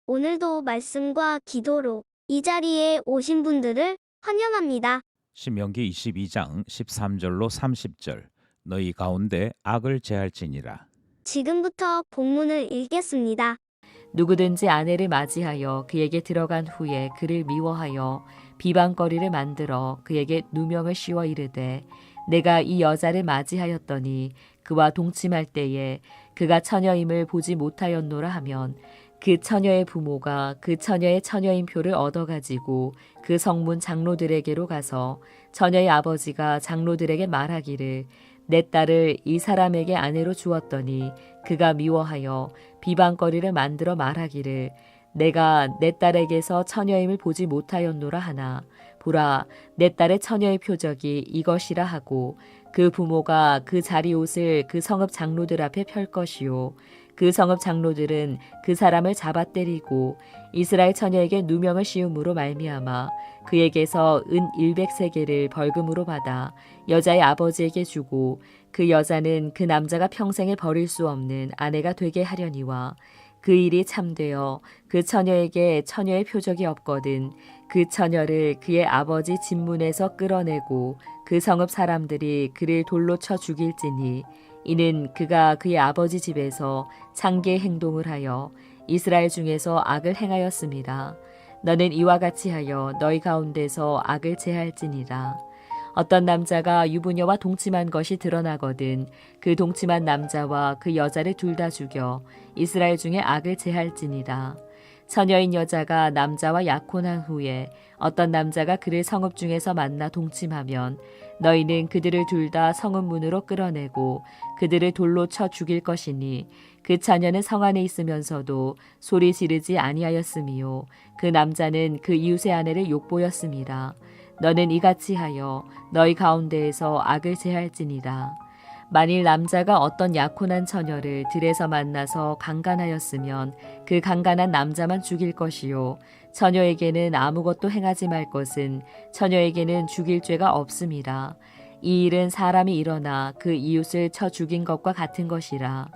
오늘도 말씀과 기도로 이 자리에 오신 분들을 환영합니다. 신명기 22장 13절로 30절 너희 가운데 악을 제할지니라. 지금부터 본문을 읽겠습니다. 누구든지 아내를 맞이하여 그에게 들어간 후에 그를 미워하여 비방거리를 만들어 그에게 누명을 씌워 이르되 내가 이 여자를 맞이하였더니 그와 동침할 때에 그가 처녀임을 보지 못하였노라 하면 그 처녀의 부모가 그 처녀의 처녀인 표를 얻어가지고 그 성문 장로들에게로 가서 처녀의 아버지가 장로들에게 말하기를 내 딸을 이 사람에게 아내로 주었더니 그가 미워하여 비방거리를 만들어 말하기를 내가 내 딸에게서 처녀임을 보지 못하였노라 하나 보라 내 딸의 처녀의 표적이 이것이라 하고 그 부모가 그 자리 옷을 그 성읍 장로들 앞에 펼 것이요 그 성읍 장로들은 그 사람을 잡아 때리고 이스라엘 처녀에게 누명을 씌움으로 말미암아 그에게서 은 100세겔을 벌금으로 받아 여자의 아버지에게 주고 그 여자는 그 남자가 평생에 버릴 수 없는 아내가 되게 하려니와 그 일이 참되어 그 처녀에게 처녀의 표적이 없거든 그 처녀를 그의 아버지 집문에서 끌어내고 그 성읍 사람들이 그를 돌로 쳐 죽일지니 이는 그가 그의 아버지 집에서 창기의 행동을 하여 이스라엘 중에서 악을 행하였습니다. 너는 이와 같이 하여 너희 가운데서 악을 제할지니라. 어떤 남자가 유부녀와 동침한 것이 드러나거든 그 동침한 남자와 그 여자를 둘 다 죽여 이스라엘 중에 악을 제할지니라. 처녀인 여자가 남자와 약혼한 후에 어떤 남자가 그를 성읍 중에서 만나 동침하면 너희는 그들을 둘 다 성읍 문으로 끌어내고 그들을 돌로 쳐 죽일 것이니 그 처녀는 성 안에 있으면서도 소리 지르지 아니하였으미요 그 남자는 그 이웃의 아내를 욕보였습니다. 너는 이같이 하여 너희 가운데에서 악을 제할지니라. 만일 남자가 어떤 약혼한 처녀를 들에서 만나서 강간하였으면 그 강간한 남자만 죽일 것이요 처녀에게는 아무것도 행하지 말 것은 처녀에게는 죽일 죄가 없음이라. 이 일은 사람이 일어나 그 이웃을 쳐 죽인 것과 같은 것이라.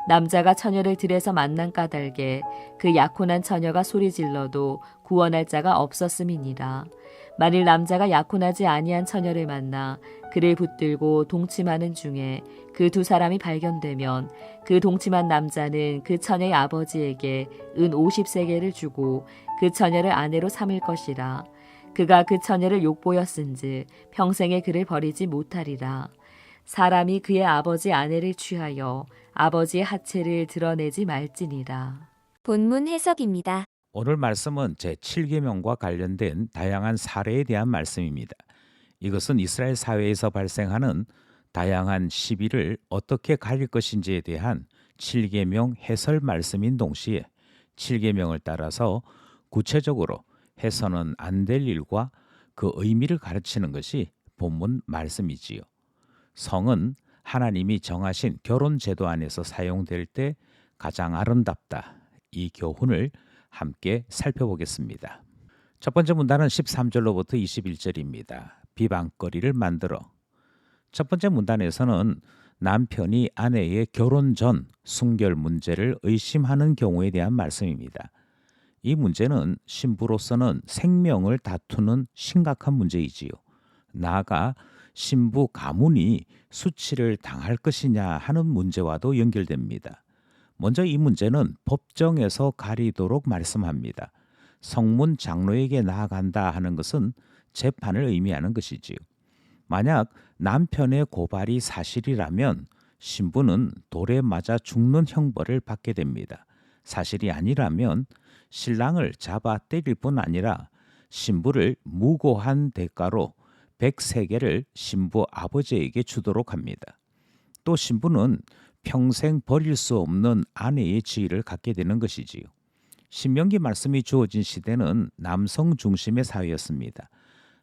남자가 처녀를 들에서 만난 까닭에 그 약혼한 처녀가 소리질러도 구원할 자가 없었음이니라. 만일 남자가 약혼하지 아니한 처녀를 만나 그를 붙들고 동침하는 중에 그 두 사람이 발견되면 그 동침한 남자는 그 처녀의 아버지에게 은 50세겔을 주고 그 처녀를 아내로 삼을 것이라. 그가 그 처녀를 욕보였은즉 평생에 그를 버리지 못하리라. 사람이 그의 아버지 아내를 취하여 아버지의 하체를 드러내지 말지니라. 본문 해석입니다. 오늘 말씀은 제7계명과 관련된 다양한 사례에 대한 말씀입니다. 이것은 이스라엘 사회에서 발생하는 다양한 시비를 어떻게 가릴 것인지에 대한 7계명 해설 말씀인 동시에 7계명을 따라서 구체적으로 해서는 안 될 일과 그 의미를 가르치는 것이 본문 말씀이지요. 성은 하나님이 정하신 결혼 제도 안에서 사용될 때 가장 아름답다. 이 교훈을 함께 살펴보겠습니다. 첫 번째 문단은 13절로부터 21절입니다. 비방거리를 만들어. 첫 번째 문단에서는 남편이 아내의 결혼 전 순결 문제를 의심하는 경우에 대한 말씀입니다. 이 문제는 신부로서는 생명을 다투는 심각한 문제이지요. 나아가 신부 가문이 수치를 당할 것이냐 하는 문제와도 연결됩니다. 먼저 이 문제는 법정에서 가리도록 말씀합니다. 성문 장로에게 나아간다 하는 것은 재판을 의미하는 것이지요. 만약 남편의 고발이 사실이라면 신부는 돌에 맞아 죽는 형벌을 받게 됩니다. 사실이 아니라면 신랑을 잡아 때릴 뿐 아니라 신부를 무고한 대가로 100세겔을 신부 아버지에게 주도록 합니다. 또 신부는 평생 버릴 수 없는 아내의 지위를 갖게 되는 것이지요. 신명기 말씀이 주어진 시대는 남성 중심의 사회였습니다.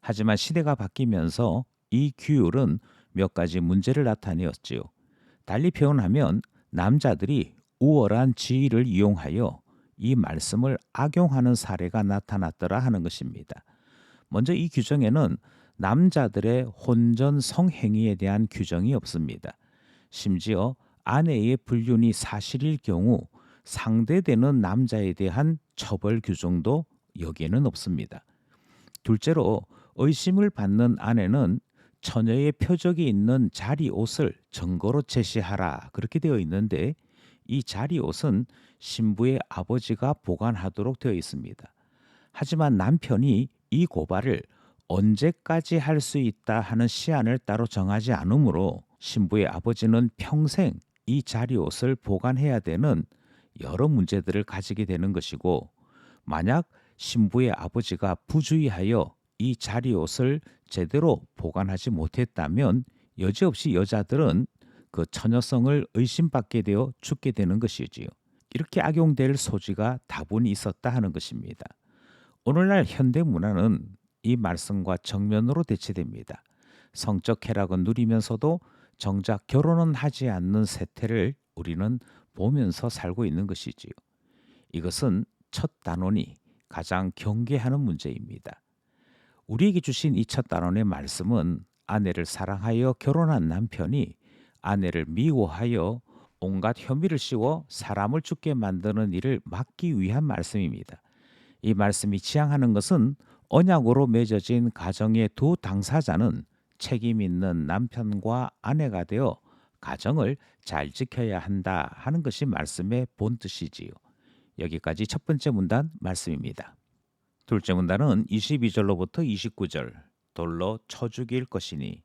하지만 시대가 바뀌면서 이 규율은 몇 가지 문제를 나타내었지요. 달리 표현하면 남자들이 우월한 지위를 이용하여 이 말씀을 악용하는 사례가 나타났더라 하는 것입니다. 먼저 이 규정에는 남자들의 혼전 성행위에 대한 규정이 없습니다. 심지어 아내의 불륜이 사실일 경우 상대되는 남자에 대한 처벌 규정도 여기에는 없습니다. 둘째로 의심을 받는 아내는 처녀의 표적이 있는 자리옷을 증거로 제시하라 그렇게 되어 있는데 이 자리옷은 신부의 아버지가 보관하도록 되어 있습니다. 하지만 남편이 이 고발을 언제까지 할 수 있다 하는 시한을 따로 정하지 않으므로 신부의 아버지는 평생 이 자리옷을 보관해야 되는 여러 문제들을 가지게 되는 것이고, 만약 신부의 아버지가 부주의하여 이 자리옷을 제대로 보관하지 못했다면 여지없이 여자들은 그 처녀성을 의심받게 되어 죽게 되는 것이지요. 이렇게 악용될 소지가 다분히 있었다 하는 것입니다. 오늘날 현대 문화는 이 말씀과 정면으로 대치됩니다. 성적 쾌락은 누리면서도 정작 결혼은 하지 않는 세태를 우리는 보면서 살고 있는 것이지요. 이것은 첫 단원이 가장 경계하는 문제입니다. 우리에게 주신 이 첫 단원의 말씀은 아내를 사랑하여 결혼한 남편이 아내를 미워하여 온갖 혐의를 씌워 사람을 죽게 만드는 일을 막기 위한 말씀입니다. 이 말씀이 지향하는 것은 언약으로 맺어진 가정의 두 당사자는 책임 있는 남편과 아내가 되어 가정을 잘 지켜야 한다 하는 것이 말씀의 본뜻이지요. 여기까지 첫 번째 문단 말씀입니다. 둘째 문단은 22절로부터 29절 돌로 쳐 죽일 것이니,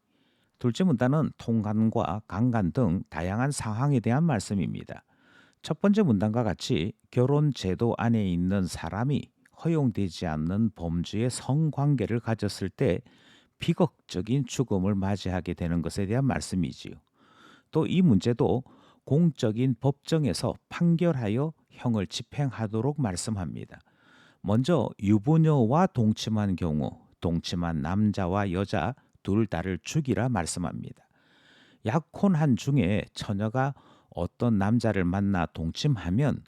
둘째 문단은 통간과 강간 등 다양한 상황에 대한 말씀입니다. 첫 번째 문단과 같이 결혼 제도 안에 있는 사람이 허용되지 않는 범죄의 성관계를 가졌을 때 비극적인 죽음을 맞이하게 되는 것에 대한 말씀이지요. 또 이 문제도 공적인 법정에서 판결하여 형을 집행하도록 말씀합니다. 먼저 유부녀와 동침한 경우 동침한 남자와 여자 둘 다를 죽이라 말씀합니다. 약혼한 중에 처녀가 어떤 남자를 만나 동침하면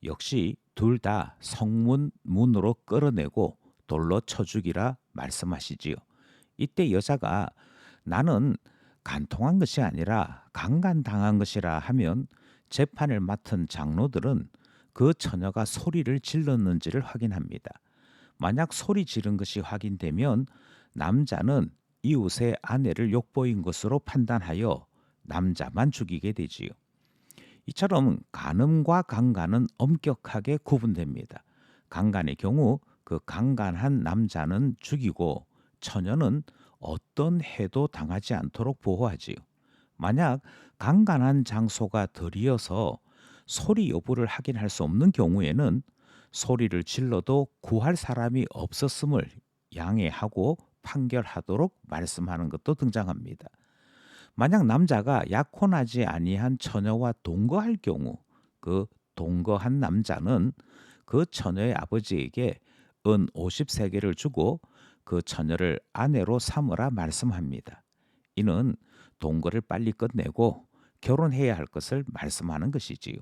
역시 둘 다 성문 문으로 끌어내고 돌로 쳐 죽이라 말씀하시지요. 이때 여자가 나는 간통한 것이 아니라 강간당한 것이라 하면 재판을 맡은 장로들은 그 처녀가 소리를 질렀는지를 확인합니다. 만약 소리 지른 것이 확인되면 남자는 이웃의 아내를 욕보인 것으로 판단하여 남자만 죽이게 되지요. 이처럼 간음과 강간은 엄격하게 구분됩니다. 강간의 경우 그 강간한 남자는 죽이고 처녀는 어떤 해도 당하지 않도록 보호하지요. 만약 강간한 장소가 들이어서 소리 여부를 확인할 수 없는 경우에는 소리를 질러도 구할 사람이 없었음을 양해하고 판결하도록 말씀하는 것도 등장합니다. 만약 남자가 약혼하지 아니한 처녀와 동거할 경우 그 동거한 남자는 그 처녀의 아버지에게 은 50세겔을 주고 그 처녀를 아내로 삼으라 말씀합니다. 이는 동거를 빨리 끝내고 결혼해야 할 것을 말씀하는 것이지요.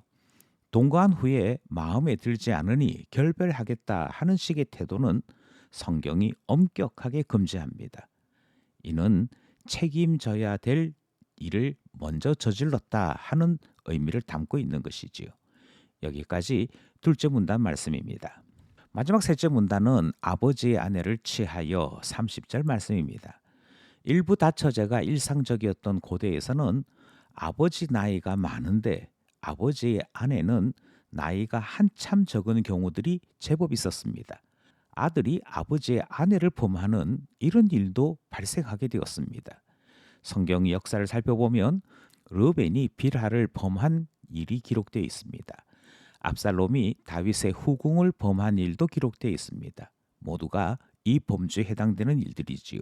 동거한 후에 마음에 들지 않으니 결별하겠다 하는 식의 태도는 성경이 엄격하게 금지합니다. 이는 책임져야 될 일을 먼저 저질렀다 하는 의미를 담고 있는 것이지요. 여기까지 둘째 문단 말씀입니다. 마지막 셋째 문단은 아버지의 아내를 취하여 30절 말씀입니다. 일부 다처제가 일상적이었던 고대에서는 아버지 나이가 많은데 아버지의 아내는 나이가 한참 적은 경우들이 제법 있었습니다. 아들이 아버지의 아내를 범하는 이런 일도 발생하게 되었습니다. 성경 역사를 살펴보면 르벤이 빌하를 범한 일이 기록되어 있습니다. 압살롬이 다윗의 후궁을 범한 일도 기록되어 있습니다. 모두가 이 범죄에 해당되는 일들이지요.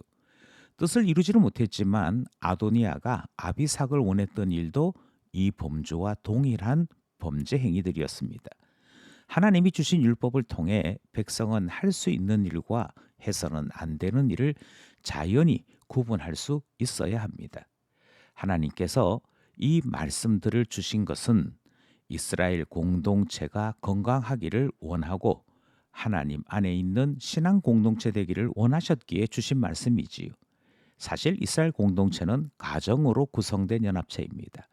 뜻을 이루지는 못했지만 아도니아가 아비삭을 원했던 일도 이 범죄와 동일한 범죄 행위들이었습니다. 하나님이 주신 율법을 통해 백성은 할 수 있는 일과 해서는 안 되는 일을 자연히 구분할 수 있어야 합니다. 하나님께서 이 말씀들을 주신 것은 이스라엘 공동체가 건강하기를 원하고 하나님 안에 있는 신앙 공동체 되기를 원하셨기에 주신 말씀이지요. 사실 이스라엘 공동체는 가정으로 구성된 연합체입니다.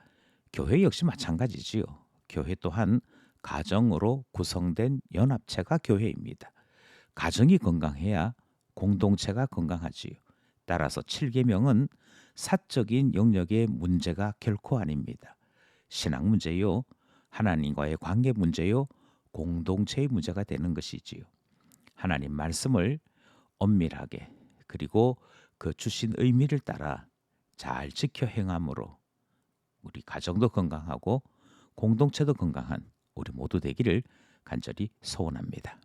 교회 역시 마찬가지지요. 교회 또한 가정으로 구성된 연합체가 교회입니다. 가정이 건강해야 공동체가 건강하지요. 따라서 7계명은 사적인 영역의 문제가 결코 아닙니다. 신앙 문제요, 하나님과의 관계 문제요, 공동체의 문제가 되는 것이지요. 하나님 말씀을 엄밀하게 그리고 그 주신 의미를 따라 잘 지켜 행함으로 우리 가정도 건강하고 공동체도 건강한 우리 모두 되기를 간절히 소원합니다.